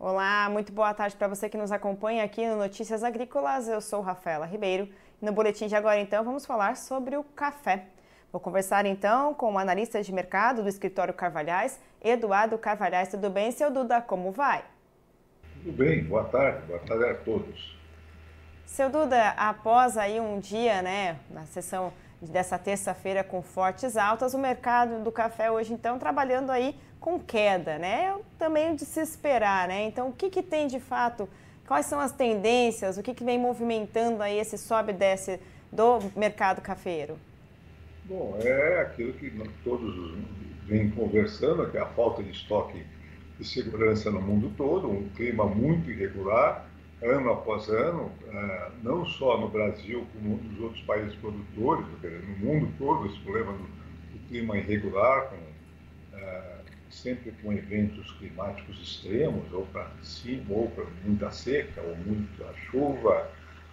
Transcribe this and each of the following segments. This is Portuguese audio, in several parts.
Olá, muito boa tarde para você que nos acompanha aqui no Notícias Agrícolas. Eu sou Rafaela Ribeiro e no boletim de agora então vamos falar sobre o café. Vou conversar então com o analista de mercado do escritório Carvalhais, Eduardo Carvalhais. Tudo bem, seu Duda? Como vai? Tudo bem, boa tarde a todos. Seu Duda, após aí um dia, na sessão dessa terça-feira com fortes altas, o mercado do café hoje então trabalhando aí com queda, né? Também de se esperar, né? Então, o que tem de fato, quais são as tendências, o que vem movimentando aí esse sobe e desce do mercado cafeiro? Bom, é aquilo que todos vêm conversando, que é a falta de estoque de segurança no mundo todo, um clima muito irregular, ano após ano, não só no Brasil, como nos outros países produtores, no mundo todo, esse problema do clima irregular, sempre com eventos climáticos extremos, ou para cima, ou para muita seca, ou muita chuva,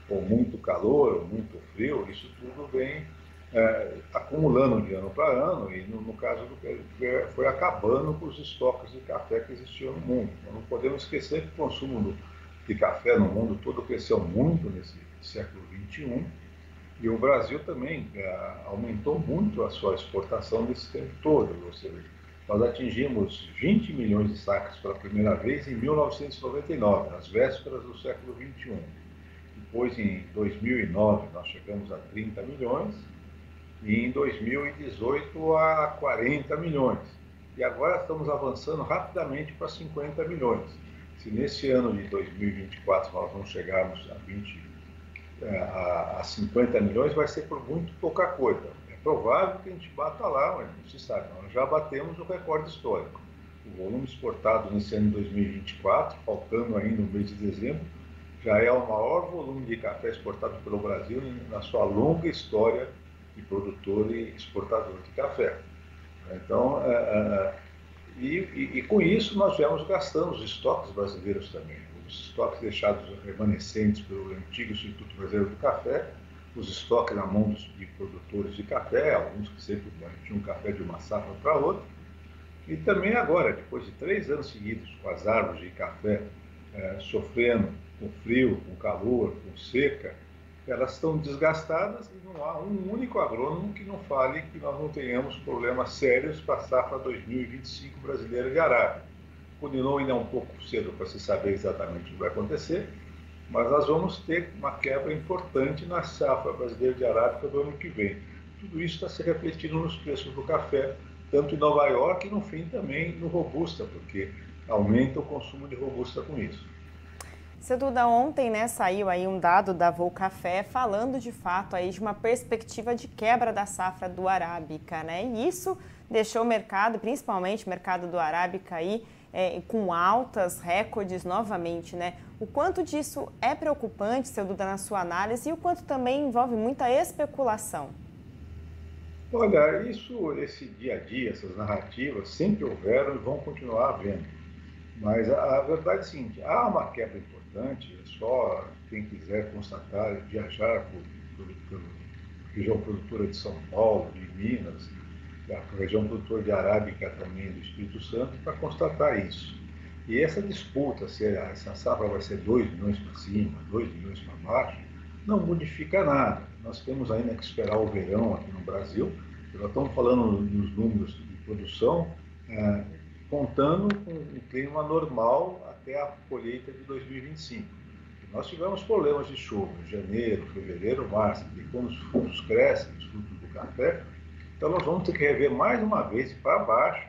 ou muito calor, ou muito frio, isso tudo vem acumulando de ano para ano, e no caso foi acabando com os estoques de café que existiam no mundo. Então, não podemos esquecer que o consumo de café no mundo todo cresceu muito nesse século XXI, e o Brasil também aumentou muito a sua exportação nesse tempo todo. Ou seja, nós atingimos 20 milhões de sacas pela primeira vez em 1999, nas vésperas do século XXI. Depois, em 2009, nós chegamos a 30 milhões e em 2018 a 40 milhões. E agora estamos avançando rapidamente para 50 milhões. Se nesse ano de 2024 nós não chegarmos a 50 milhões, vai ser por muito pouca coisa. É provável que a gente bata lá, mas não se sabe. Nós já batemos o recorde histórico. O volume exportado nesse ano de 2024, faltando ainda o mês de dezembro, já é o maior volume de café exportado pelo Brasil na sua longa história de produtor e exportador de café. Então, com isso nós viemos gastando os estoques brasileiros também. Os estoques deixados remanescentes pelo antigo Instituto Brasileiro do Café, os estoques na mão de produtores de café, alguns que sempre tinham café de uma safra para outra. E também agora, depois de 3 anos seguidos com as árvores de café sofrendo com frio, com calor, com seca, elas estão desgastadas e não há um único agrônomo que não fale que nós não tenhamos problemas sérios para a safra 2025 brasileira de arábica. Continua ainda um pouco cedo para se saber exatamente o que vai acontecer, mas nós vamos ter uma quebra importante na safra brasileira de arábica do ano que vem. Tudo isso está se refletindo nos preços do café, tanto em Nova York e no fim também no Robusta, porque aumenta o consumo de Robusta com isso. Seu Duda, ontem, saiu aí um dado da Voo Café falando de fato aí de uma perspectiva de quebra da safra do arábica, né? E isso deixou o mercado, principalmente o mercado do arábica aí, com altas recordes novamente, né? O quanto disso é preocupante, seu Duda, na sua análise, e o quanto também envolve muita especulação? Olha, esse dia a dia, essas narrativas sempre houveram e vão continuar havendo. Mas a verdade é a seguinte, há uma quebra importante, é só quem quiser constatar, viajar pela região produtora de São Paulo, de Minas, da região produtora de arábica também do Espírito Santo, para constatar isso. E essa disputa, se essa safra vai ser 2 milhões para cima, 2 milhões para baixo, não modifica nada. Nós temos ainda que esperar o verão aqui no Brasil, nós estamos falando nos números de produção, contando com um clima normal até a colheita de 2025. Nós tivemos problemas de chuva em janeiro, fevereiro, março, e quando os frutos crescem, os frutos do café, então nós vamos ter que rever mais uma vez para baixo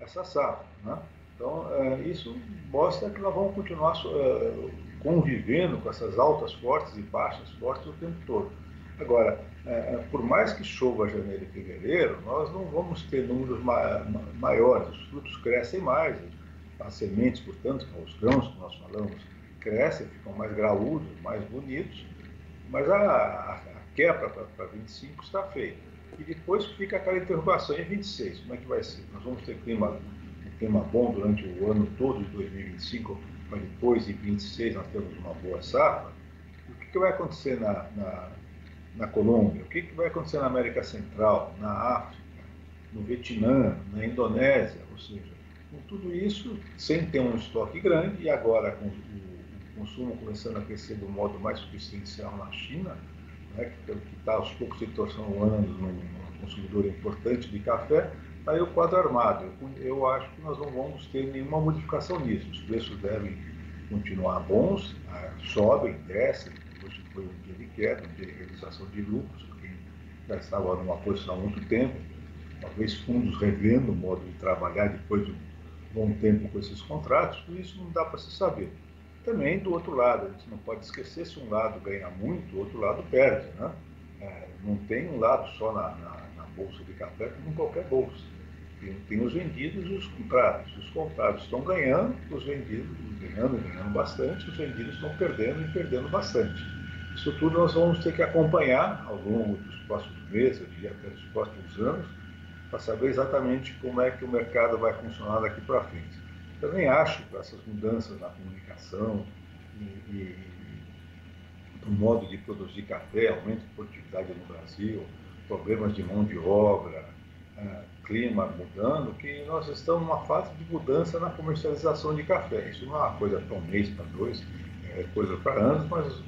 essa safra, né? Então, isso mostra que nós vamos continuar convivendo com essas altas fortes e baixas fortes o tempo todo. Agora, por mais que chova janeiro e fevereiro, nós não vamos ter números maiores, os frutos crescem mais, as sementes, portanto, os grãos que nós falamos, crescem, ficam mais graúdos, mais bonitos, mas a quebra para 25 está feita. E depois fica aquela interrogação em 26, como é que vai ser? Nós vamos ter um clima bom durante o ano todo de 2025, mas depois, em 26, nós temos uma boa safra. O que vai acontecer na Colômbia? O que vai acontecer na América Central, na África, no Vietnã, na Indonésia? Ou seja, Com tudo isso, sem ter um estoque grande, e agora com o consumo começando a crescer do modo mais substancial na China, né, que está aos poucos se transformando num consumidor importante de café, está aí o quadro armado. Eu acho que nós não vamos ter nenhuma modificação nisso. Os preços devem continuar bons, sobem, descem. Hoje foi um dia de queda, um dia de realização de lucros, porque já estava numa posição há muito tempo. Talvez fundos revendo o modo de trabalhar depois de um bom tempo com esses contratos, tudo isso não dá para se saber. Também, do outro lado, a gente não pode esquecer, se um lado ganha muito, o outro lado perde, né? Não tem um lado só na bolsa de café como em qualquer bolsa. Tem os vendidos e os comprados. Os comprados estão ganhando, os vendidos ganhando bastante, os vendidos estão perdendo e perdendo bastante. Isso tudo nós vamos ter que acompanhar ao longo dos próximos meses e até dos próximos anos, para saber exatamente como é que o mercado vai funcionar daqui para frente. Também acho que essas mudanças na comunicação e no modo de produzir café, aumento de produtividade no Brasil, problemas de mão de obra, clima mudando, que nós estamos numa fase de mudança na comercialização de café. Isso não é uma coisa para um mês, para dois, é coisa para anos, mas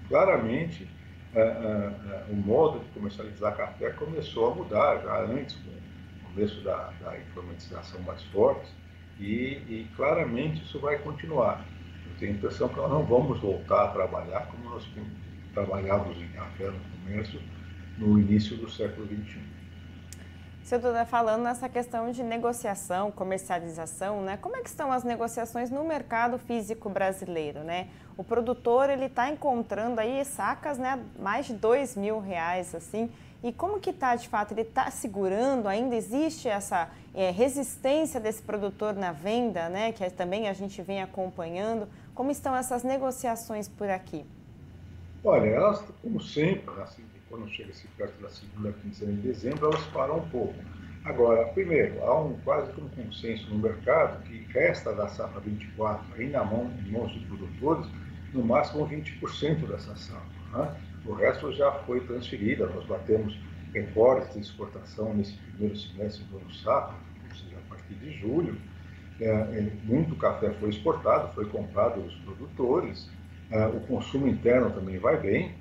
claramente o modo de comercializar café começou a mudar já antes, com o começo da informatização mais forte, e claramente isso vai continuar. Eu tenho a impressão que nós não vamos voltar a trabalhar como nós trabalhávamos em café no comércio no início do século XXI. Você está falando nessa questão de negociação, comercialização, né? Como é que estão as negociações no mercado físico brasileiro, né? O produtor, ele está encontrando aí sacas, né, mais de R$2.000, assim, e como que está, de fato? Ele está segurando, ainda existe essa resistência desse produtor na venda, né, que também a gente vem acompanhando. Como estão essas negociações por aqui? Olha, elas, como sempre, assim, quando chega-se perto da segunda quinzena de dezembro, elas param um pouco. Agora, primeiro, há quase que um consenso no mercado que resta da safra 24 ainda em mãos de produtores, no máximo 20% dessa safra, né? O resto já foi transferida, nós batemos recordes de exportação nesse primeiro semestre do ano safra, ou seja, a partir de julho. Muito café foi exportado, foi comprado pelos produtores, o consumo interno também vai bem,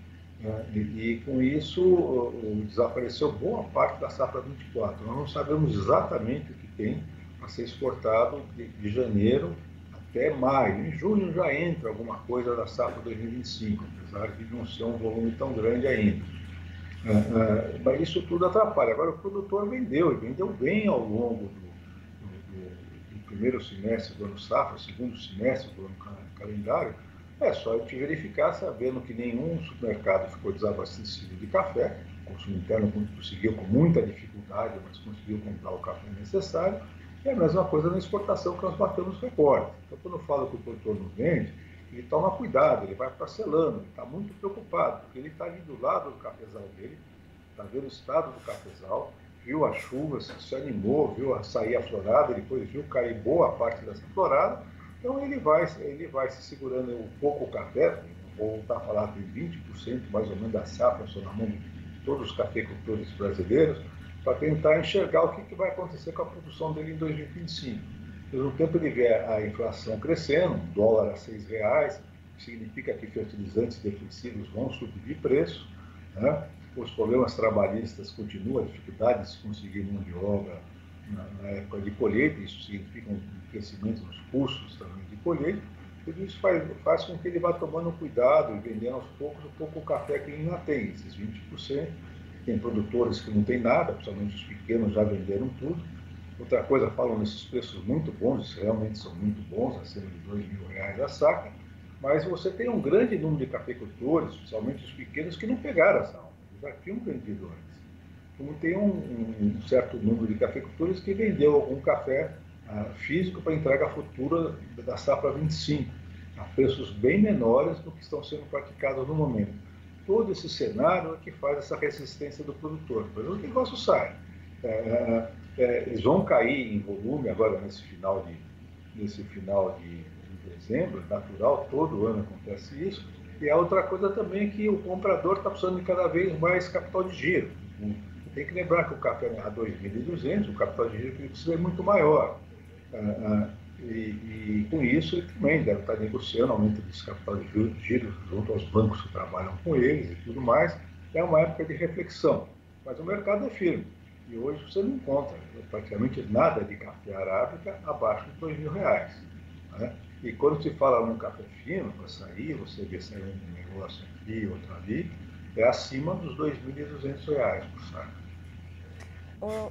e com isso desapareceu boa parte da safra 24. Nós não sabemos exatamente o que tem a ser exportado de janeiro até maio. Em junho já entra alguma coisa da safra 2025, apesar de não ser um volume tão grande ainda. Mas isso tudo atrapalha. Agora, o produtor vendeu bem ao longo do primeiro semestre do ano safra, segundo semestre do ano calendário. É só a gente verificar, sabendo que nenhum supermercado ficou desabastecido de café. O consumo interno conseguiu com muita dificuldade, mas conseguiu comprar o café necessário. E a mesma coisa na exportação, que nós batemos recorde. Então, quando eu falo que o produtor não vende, ele toma cuidado, ele vai parcelando, ele está muito preocupado, porque ele está ali do lado do cafezal dele, está vendo o estado do cafezal, viu as chuvas, se animou, viu sair a florada, depois viu cair boa parte dessa florada. Então ele vai se segurando um pouco o café, vou voltar a falar que 20% mais ou menos da safra só na mão de todos os cafeicultores brasileiros, para tentar enxergar o que vai acontecer com a produção dele em 2025. Ao mesmo tempo ele vê a inflação crescendo, o dólar a R$6, significa que fertilizantes defensivos vão subir de preço, né? Os problemas trabalhistas continuam, a dificuldade de se conseguir mão de obra na época de colheita, isso significa um crescimento nos custos também de colheita. Tudo isso faz com que ele vá tomando cuidado e vendendo aos poucos um pouco o café que ele ainda tem, esses 20%. Tem produtores que não tem nada, principalmente os pequenos já venderam tudo. Outra coisa, falam nesses preços muito bons, realmente são muito bons, acima de R$2.000 a saca, mas você tem um grande número de cafeicultores, principalmente os pequenos, que não pegaram essa onda, já tinham vendido antes. Como tem um certo número de cafeicultores que vendeu algum café físico para entrega futura da safra 25, a preços bem menores do que estão sendo praticados no momento. Todo esse cenário é que faz essa resistência do produtor. Mas o negócio sai. Eles vão cair em volume agora nesse final de dezembro, é natural, todo ano acontece isso. E a outra coisa também é que o comprador está precisando de cada vez mais capital de giro. Tem que lembrar que o café é a 2.200, o capital de giro que precisa é muito maior. E com isso ele também deve estar negociando aumento desse capital de giro junto aos bancos que trabalham com eles e tudo mais. É uma época de reflexão, mas o mercado é firme. E hoje você não encontra praticamente nada de café arábica abaixo de R$ 2.000. Né? E quando se fala num café fino, para sair, você vê sair um negócio aqui, outro ali, é acima dos R$ 2.200 por saco.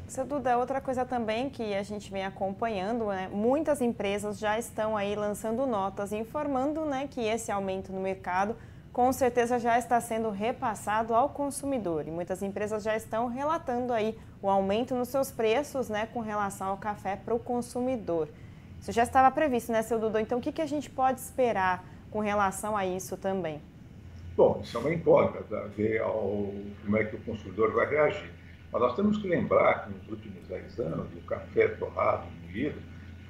Seu Duda, outra coisa também que a gente vem acompanhando, né? Muitas empresas já estão aí lançando notas informando, né, que esse aumento no mercado com certeza já está sendo repassado ao consumidor. E muitas empresas já estão relatando aí o aumento nos seus preços, né, com relação ao café para o consumidor. Isso já estava previsto, né, seu Duda? Então, o que a gente pode esperar com relação a isso também? Bom, isso é uma incógnita, ver como é que o consumidor vai reagir. Mas nós temos que lembrar que nos últimos 10 anos, o café torrado, moído,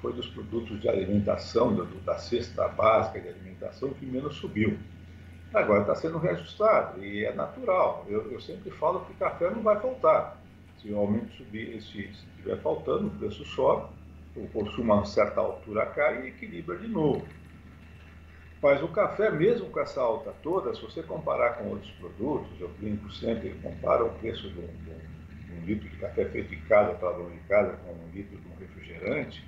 foi dos produtos de alimentação, da cesta básica de alimentação, que menos subiu. Agora está sendo reajustado e é natural. Eu sempre falo que o café não vai faltar. Se o aumento subir, se estiver faltando, o preço sobe, o consumo a uma certa altura cai e equilibra de novo. Mas o café, mesmo com essa alta toda, se você comparar com outros produtos, eu brinco sempre, compara o preço de um litro de café feito em casa, para dona de casa, com um litro de um refrigerante,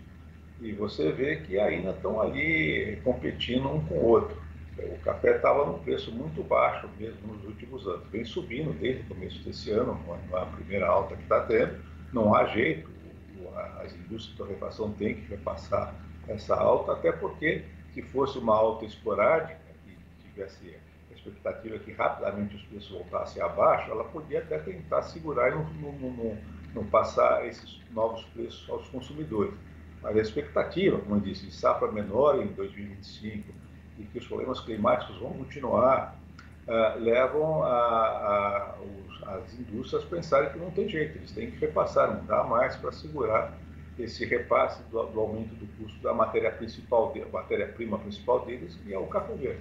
e você vê que ainda estão ali competindo um com o outro. O café estava num preço muito baixo mesmo nos últimos anos, vem subindo desde o começo desse ano, a primeira alta que está tendo, não há jeito, as indústrias de torrefação têm que repassar essa alta, até porque se fosse uma alta esporádica, que tivesse a expectativa que rapidamente os preços voltassem abaixo, ela podia até tentar segurar e não passar esses novos preços aos consumidores. Mas a expectativa, como eu disse, de safra menor em 2025 e que os problemas climáticos vão continuar, levam as indústrias a pensarem que não tem jeito, eles têm que repassar, não dá mais para segurar esse repasse do aumento do custo da matéria-prima principal deles, que é o café verde.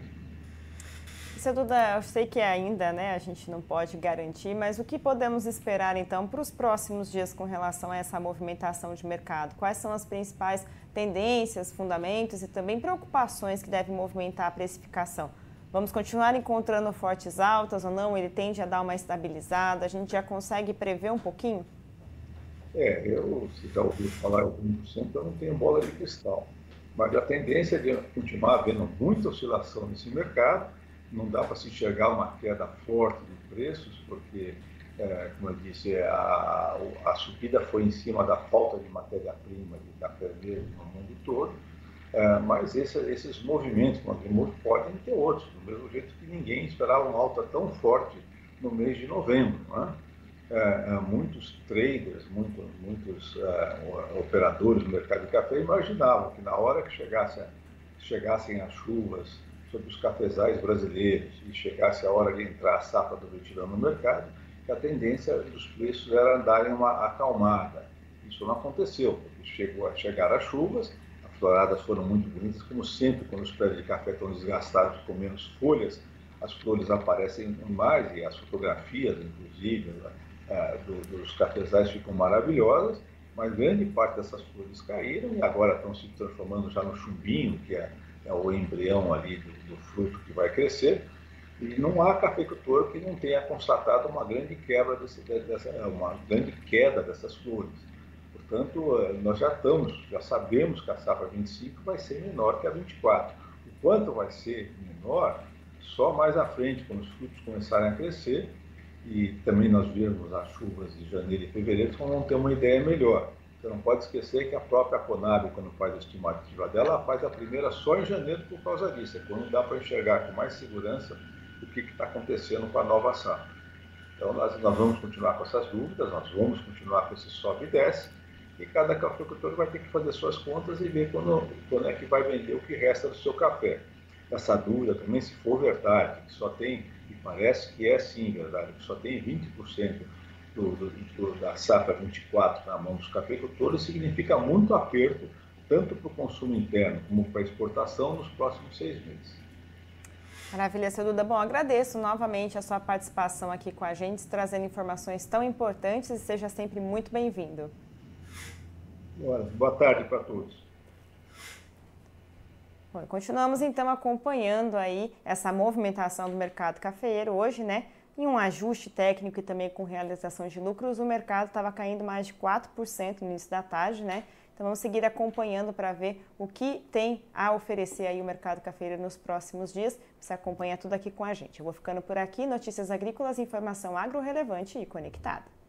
Seu Duda, eu sei que ainda, né, a gente não pode garantir, mas o que podemos esperar então para os próximos dias com relação a essa movimentação de mercado? Quais são as principais tendências, fundamentos e também preocupações que devem movimentar a precificação? Vamos continuar encontrando fortes altas ou não? Ele tende a dar uma estabilizada? A gente já consegue prever um pouquinho? Se já ouviu falar em 1%, eu não tenho bola de cristal. Mas a tendência é de continuar havendo muita oscilação nesse mercado. Não dá para se enxergar uma queda forte de preços, porque, como eu disse, a subida foi em cima da falta de matéria-prima de café verde no mundo todo. Mas esses movimentos podem ter outros, do mesmo jeito que ninguém esperava uma alta tão forte no mês de novembro. Não é? Muitos traders, muitos operadores do mercado de café imaginavam que na hora que chegassem as chuvas sobre os cafezais brasileiros e chegasse a hora de entrar a safra do vertilhão no mercado, que a tendência dos preços era darem uma acalmada. Isso não aconteceu, porque chegaram as chuvas, as floradas foram muito bonitas, como sempre, quando os pés de café estão desgastados com menos folhas, as flores aparecem mais e as fotografias, inclusive, dos cafezais ficam maravilhosas, mas grande parte dessas flores caíram e agora estão se transformando já no chumbinho, que é o embrião ali do fruto que vai crescer, e não há cafeicultor que não tenha constatado uma grande queda dessas flores. Portanto, nós já sabemos que a safra 25 vai ser menor que a 24. O quanto vai ser menor, só mais à frente, quando os frutos começarem a crescer, e também nós virmos as chuvas de janeiro e fevereiro, nós vamos ter uma ideia melhor. Você não pode esquecer que a própria Conab, quando faz a estimativa dela, ela faz a primeira só em janeiro por causa disso. É quando dá para enxergar com mais segurança o que está acontecendo com a nova safra. Então, nós vamos continuar com essas dúvidas, nós vamos continuar com esse sobe e desce, e cada cafeicultor vai ter que fazer suas contas e ver quando é que vai vender o que resta do seu café. Essa dúvida também, se for verdade, que só tem, e parece que é sim verdade, que só tem 20% da safra 24 na mão dos cafeicultores, significa muito aperto, tanto para o consumo interno como para a exportação nos próximos 6 meses. Maravilha, seu Duda. Bom, agradeço novamente a sua participação aqui com a gente, trazendo informações tão importantes e seja sempre muito bem-vindo. Boa tarde para todos. Bom, continuamos então acompanhando aí essa movimentação do mercado cafeeiro hoje, né? Em um ajuste técnico e também com realização de lucros, o mercado estava caindo mais de 4% no início da tarde, né? Então vamos seguir acompanhando para ver o que tem a oferecer aí o mercado cafeeiro nos próximos dias. Você acompanha tudo aqui com a gente. Eu vou ficando por aqui, notícias agrícolas, informação agro relevante e conectada.